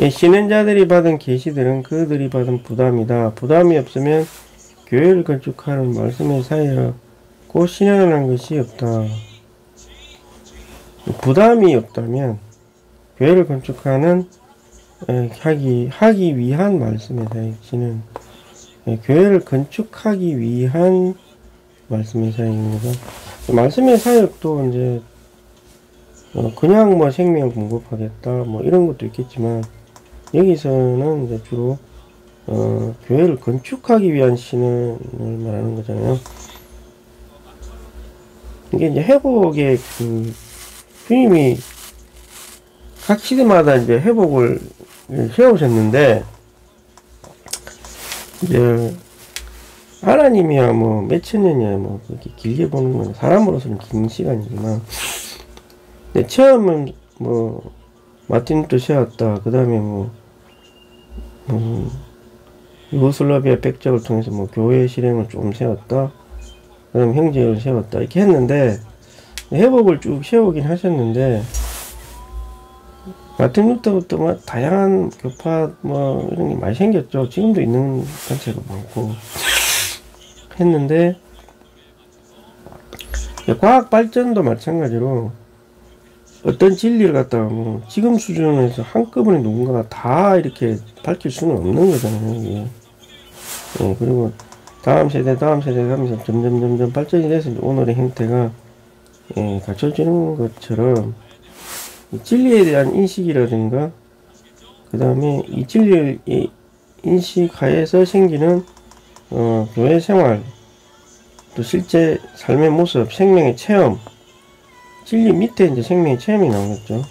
예, 신행자들이 받은 계시들은 그들이 받은 부담이다. 부담이 없으면 교회를 건축하는 말씀의 사이라고 신현하는 것이 없다. 부담이 없다면 교회를 건축하는 하기 위한 말씀의 사역지는 교회를 건축하기 위한 말씀의 사역입니다. 말씀의 사역도 이제 그냥 뭐 생명 공급하겠다 뭐 이런 것도 있겠지만 여기서는 이제 주로 교회를 건축하기 위한 신을 말하는 거잖아요. 이게 이제 회복의 주님이 각 시대마다 이제 회복을 세우셨는데, 이제, 하나님이야 뭐 몇천 년이야 뭐 그렇게 길게 보는 건 사람으로서는 긴 시간이지만, 근데 처음은 뭐, 마틴 루터 세웠다. 그 다음에 유고슬라비아 백작을 통해서 뭐 교회 실행을 좀 세웠다. 그 다음에 형제를 세웠다. 이렇게 했는데, 회복을 쭉 세우긴 하셨는데, 마틴 루터부터 뭐 다양한 교파 뭐 이런 게 많이 생겼죠. 지금도 있는 단체가 많고 했는데, 과학 발전도 마찬가지로 어떤 진리를 갖다가 뭐 지금 수준에서 한꺼번에 누군가가 다 이렇게 밝힐 수는 없는 거잖아요. 이게. 예, 그리고 다음 세대 하면서 점점 발전이 돼서 오늘의 형태가 갖춰지는 것처럼 이 진리에 대한 인식이라든가 그 다음에 이 진리를 인식하에서 생기는 교회 생활, 또 실제 삶의 모습, 생명의 체험, 진리 밑에 이제 생명의 체험이 나오겠죠.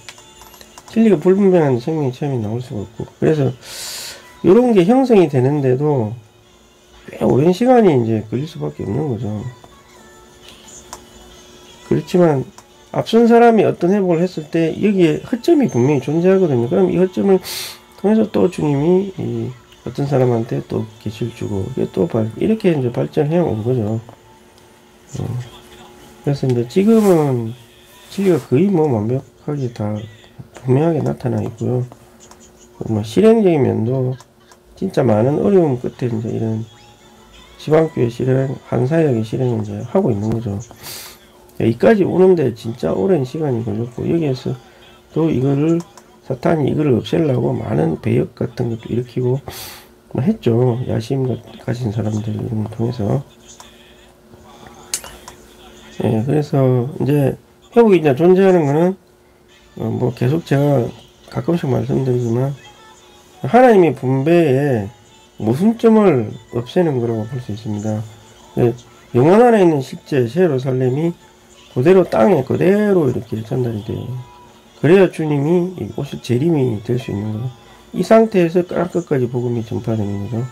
진리가 불분명한 생명의 체험이 나올 수가 없고, 그래서 이런 게 형성이 되는데도 꽤 오랜 시간이 이제 걸릴 수밖에 없는 거죠. 그렇지만 앞선 사람이 어떤 회복을 했을 때 여기에 허점이 분명히 존재하거든요. 그럼 이 허점을 통해서 또 주님이 어떤 사람한테 또 계시를 주고 또 이렇게 이제 발전해 온 거죠. 그래서 이제 지금은 진리가 거의 뭐 완벽하게 다 분명하게 나타나 있고요. 뭐 실행적인 면도 진짜 많은 어려움 끝에 이제 이런 지방교회 실행, 한사역의 실행을 이제 하고 있는 거죠. 여기까지 오는데 진짜 오랜 시간이 걸렸고, 여기에서 또 사탄이 이거를 없애려고 많은 배역 같은 것도 일으키고 뭐 했죠. 야심 가진 사람들 이런 걸 통해서. 그래서 이제 회복이 이제 존재하는 거는 뭐 계속 제가 가끔씩 말씀드리지만 하나님의 분배에 모순점을 없애는 거라고 볼 수 있습니다. 영원 안에 있는 실제 새 예루살렘이 그대로 땅에 그대로 이렇게 전달이 돼요. 그래야 주님이 오실 재림이 될 수 있는 거예요. 이 상태에서 끝까지 복음이 전파되는 거죠.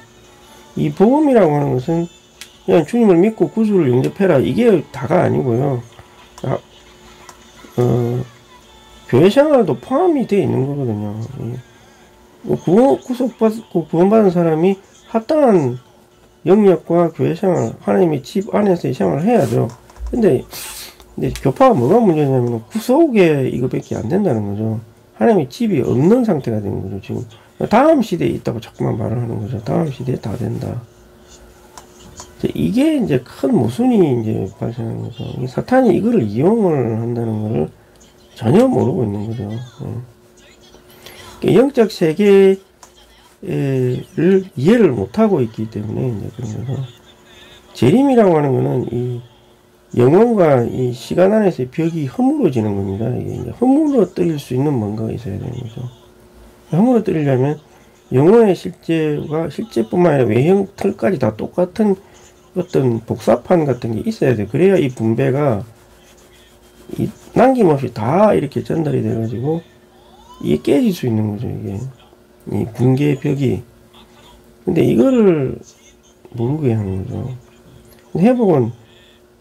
이 복음이라고 하는 것은 그냥 주님을 믿고 구주를 영접해라 이게 다가 아니고요. 교회 생활도 포함이 되어 있는 거거든요. 구속받고 구원받은 사람이 합당한 영역과 교회 생활, 하나님의 집 안에서의 생활을 해야죠. 근데 교파가 뭐가 문제냐면 구속에 이거밖에 안 된다는 거죠. 하나님의 집이 없는 상태가 되는 거죠. 지금 다음 시대에 있다고 자꾸만 말을 하는 거죠. 다음 시대에 다 된다. 이게 이제 큰 모순이 이제 발생하는 거죠. 사탄이 이거를 이용을 한다는 걸 전혀 모르고 있는 거죠. 영적 세계를 이해를 못하고 있기 때문에 이제 그런 거죠. 재림이라고 하는 거는 이 영혼과 이 시간 안에서의 벽이 허물어지는 겁니다. 이게 이제 허물어뜨릴 수 있는 뭔가가 있어야 되는 거죠. 허물어뜨리려면 영혼의 실제뿐만 아니라 외형 틀까지 다 똑같은 어떤 복사판 같은 게 있어야 돼. 그래야 이 분배가 남김없이 다 이렇게 전달이 돼가지고 이게 깨질 수 있는 거죠. 이게 이 붕괴의 벽이. 근데 이거를 모르게 하는 거죠. 회복은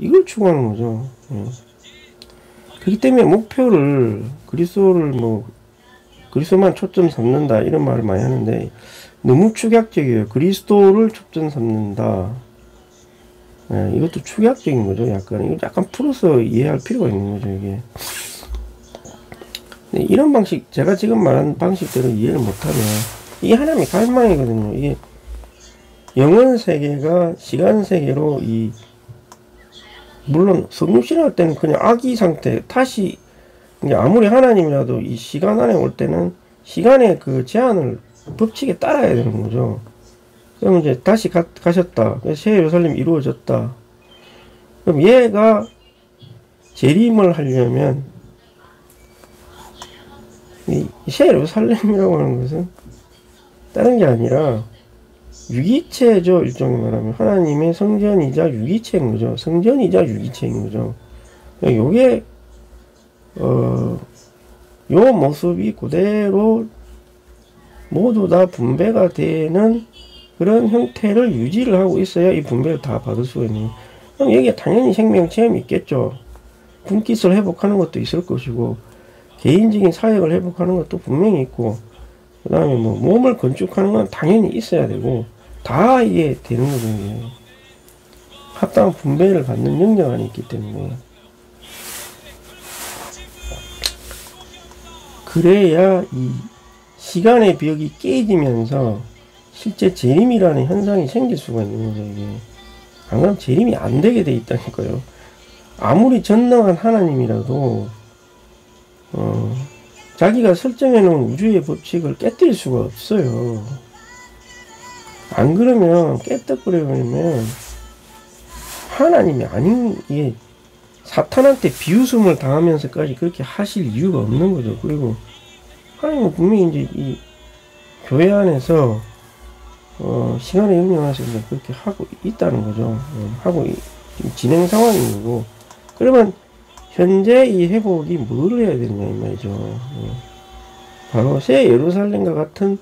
이걸 추구하는 거죠. 그렇기 때문에 목표를 그리스도만 초점 삼는다 이런 말을 많이 하는데 너무 축약적이에요. 그리스도를 초점 삼는다. 이것도 축약적인 거죠. 약간 풀어서 이해할 필요가 있는 거죠. 이게 네, 이런 방식, 제가 지금 말한 방식대로 이해를 못하면 이게 하나님의 갈망이거든요. 이게 영원 세계가 시간 세계로 물론 성육신할 때는 그냥 아기 상태, 다시 아무리 하나님이라도 이 시간 안에 올 때는 시간의 그 제한을 법칙에 따라야 되는 거죠. 그럼 이제 다시 가셨다. 새 예루살렘이 이루어졌다. 그럼 얘가 재림을 하려면 새 예루살렘이라고 하는 것은 다른 게 아니라 유기체죠. 일종의 말하면 하나님의 성전이자 유기체인 거죠. 성전이자 유기체인 거죠. 요게 요 모습이 그대로 모두 다 분배가 되는 그런 형태를 유지를 하고 있어야 이 분배를 다 받을 수가 있는 거예요. 그럼 여기에 당연히 생명 체험이 있겠죠. 분깃을 회복하는 것도 있을 것이고 개인적인 사역을 회복하는 것도 분명히 있고 그 다음에 뭐 몸을 건축하는 건 당연히 있어야 되고 다 이게 되는 거죠. 이게. 합당한 분배를 받는 영역 안에 있기 때문에 그래야 이 시간의 벽이 깨지면서 실제 재림이라는 현상이 생길 수가 있는 거죠. 이게. 안 그러면 재림이 안 되게 돼 있다니까요. 아무리 전능한 하나님이라도 자기가 설정해 놓은 우주의 법칙을 깨뜨릴 수가 없어요. 안 그러면 깨떡거려버리면 하나님이 아닌, 이게 사탄한테 비웃음을 당하면서까지 그렇게 하실 이유가 없는 거죠. 그리고 하나님은 분명히 이제 이 교회 안에서 시간의 영역에서 이제 그렇게 하고 있다는 거죠. 하고 지금 진행 상황인 거고. 그러면 현재 이 회복이 뭐를 해야 되느냐 이 말이죠. 바로 새 예루살렘과 같은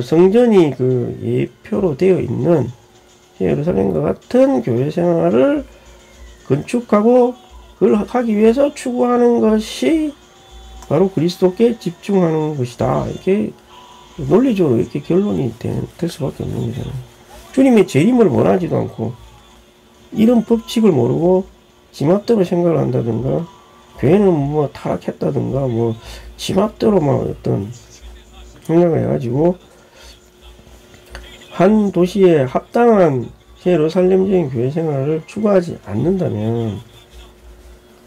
성전이 그 예표로 되어 있는 새 예루살렘과 같은 교회 생활을 건축하고 그걸 하기 위해서 추구하는 것이 바로 그리스도께 집중하는 것이다. 이렇게 논리적으로 이렇게 결론이 될 수밖에 없는 거잖아요. 주님의 재림을 원하지도 않고 이런 법칙을 모르고 지맘대로 생각을 한다든가 교회는 뭐 타락했다든가 뭐 지맘대로 막 어떤 생각을 해가지고 한 도시에 합당한 예루살렘적인 교회 생활을 추구하지 않는다면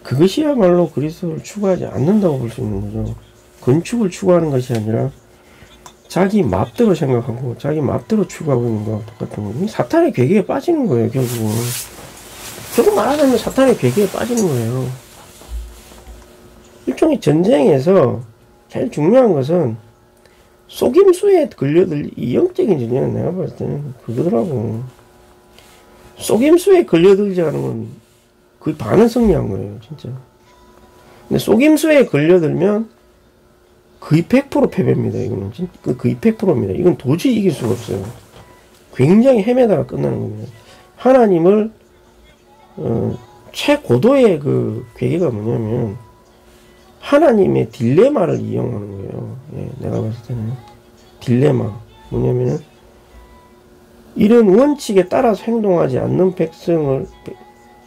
그것이야말로 그리스도를 추구하지 않는다고 볼 수 있는 거죠. 건축을 추구하는 것이 아니라 자기 맘대로 생각하고 자기 맘대로 추구하고 있는 거와 똑같은 거예요. 사탄의 괴계에 빠지는 거예요. 결국은. 결국 말하자면 사탄의 괴계에 빠지는 거예요. 일종의 전쟁에서 제일 중요한 것은 속임수에 걸려들, 이 영적인 전쟁은 내가 봤을 때는 그거더라고. 속임수에 걸려들지 않은 건 거의 반은 승리한 거예요, 진짜. 근데 속임수에 걸려들면 거의 100% 패배입니다, 이거는. 거의 100%입니다. 이건 도저히 이길 수가 없어요. 굉장히 헤매다가 끝나는 겁니다. 하나님을, 최고도의 그 괴계가 뭐냐면, 하나님의 딜레마를 이용하는 거예요. 예, 내가 봤을 때는. 딜레마. 뭐냐면은, 이런 원칙에 따라서 행동하지 않는 백성을,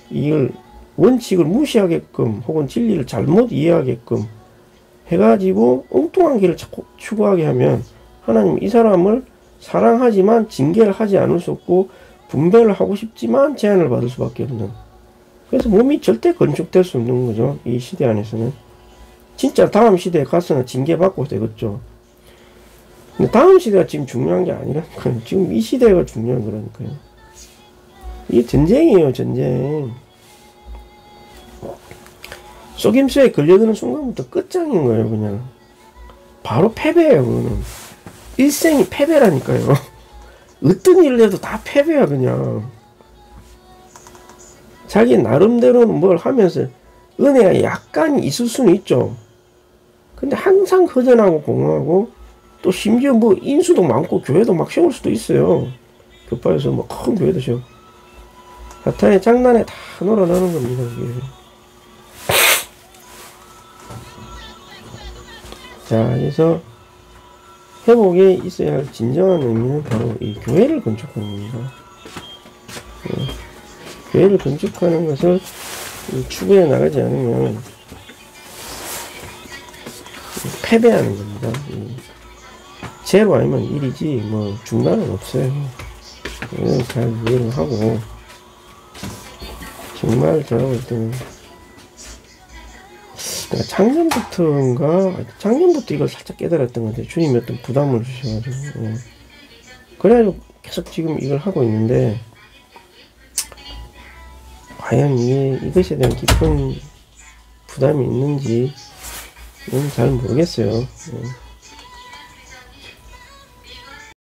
이걸 원칙을 무시하게끔, 혹은 진리를 잘못 이해하게끔 해가지고 엉뚱한 길을 추구하게 하면, 하나님 이 사람을 사랑하지만 징계를 하지 않을 수 없고, 분배를 하고 싶지만 제한을 받을 수밖에 없는. 그래서 몸이 절대 건축될 수 없는 거죠. 이 시대 안에서는. 진짜 다음 시대에 가서는 징계받고 되겠죠. 근데 다음 시대가 지금 중요한 게 아니라니까요. 지금 이 시대가 중요한 거라니까요. 이게 전쟁이에요, 전쟁. 속임수에 걸려드는 순간부터 끝장인 거예요, 그냥. 바로 패배예요, 그거는. 일생이 패배라니까요. 어떤 일을 해도 다 패배야, 그냥. 자기 나름대로는 뭘 하면서 은혜가 약간 있을 수는 있죠. 근데 항상 허전하고 공허하고 또 심지어 뭐 인수도 많고 교회도 막 세울 수도 있어요. 교파에서 뭐 큰 교회도 세워. 사탄의 장난에 다 놀아나는 겁니다, 이게. 자, 그래서 회복에 있어야 할 진정한 의미는 바로 이 교회를 건축하는 겁니다. 교회를 건축하는 것을 추구해 나가지 않으면 패배하는 겁니다. 제로 아니면 1이지 뭐 중간은 없어요. 이건 잘 이해를 하고 정말 제가 볼 때는 작년부터 이걸 살짝 깨달았던 것 같아요. 주님이 어떤 부담을 주셔가지고 그래가지고 계속 지금 이걸 하고 있는데 과연 이것에 대한 깊은 부담이 있는지는 잘 모르겠어요.